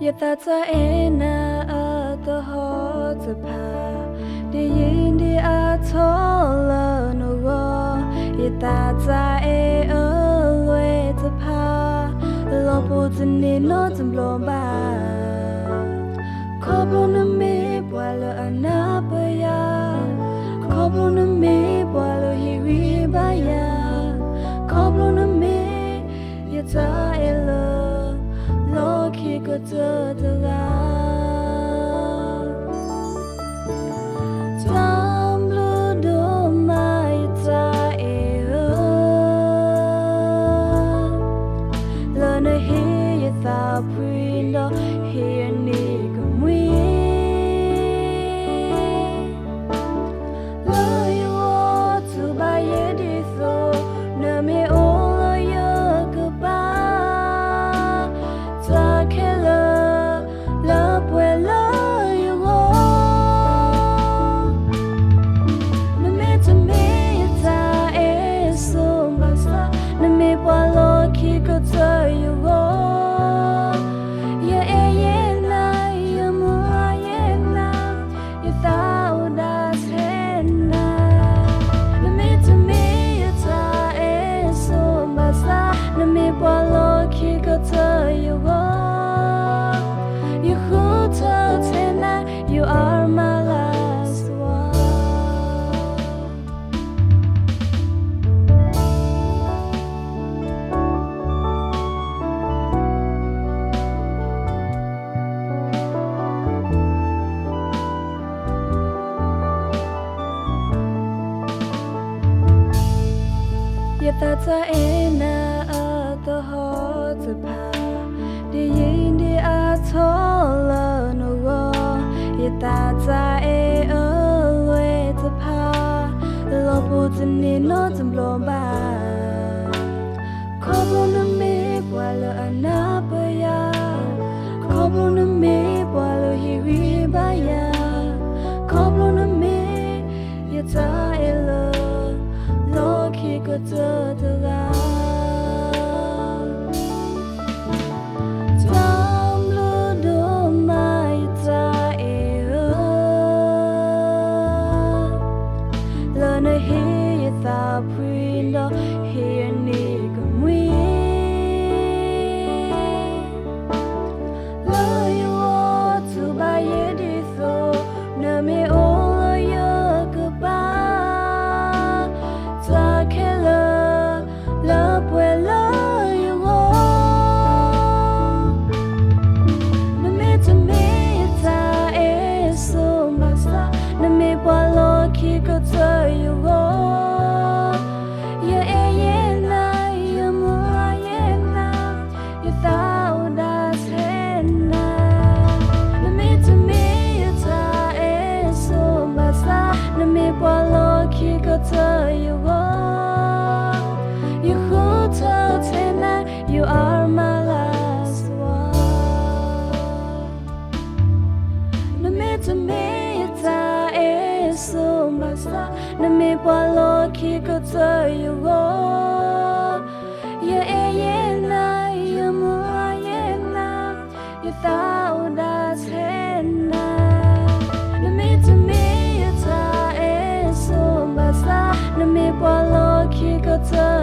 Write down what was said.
Yata Sarena the hot pa the yindi atola no yata always a pa loput ni no tumblomba Koblona me boilo anapaya Koblona me boilo hiribaya Koblona me yata Loki go to the Tom blue do my Learn to hear you thought window here nigga we Love you all to buy it so no me all your goodbye You are my last one. Yet that's the hot pa. The yindi atola no Yata always a pa loput ni no tumblomba Koblona me boilo anapaya Koblona me boilo hiribaya Koblona me yata Loki go to the Learn to hear you thought window here nigga we Love you all to buy it so no me all your goodbye Takela love will love you all No me to me it's so much no me bolo go to you you thought that no me to me it's so much no me bolo go to you you who told tonight you are my last one no me to me so much na me bolo go to you you thought that na me to me it's so much na me bolo go to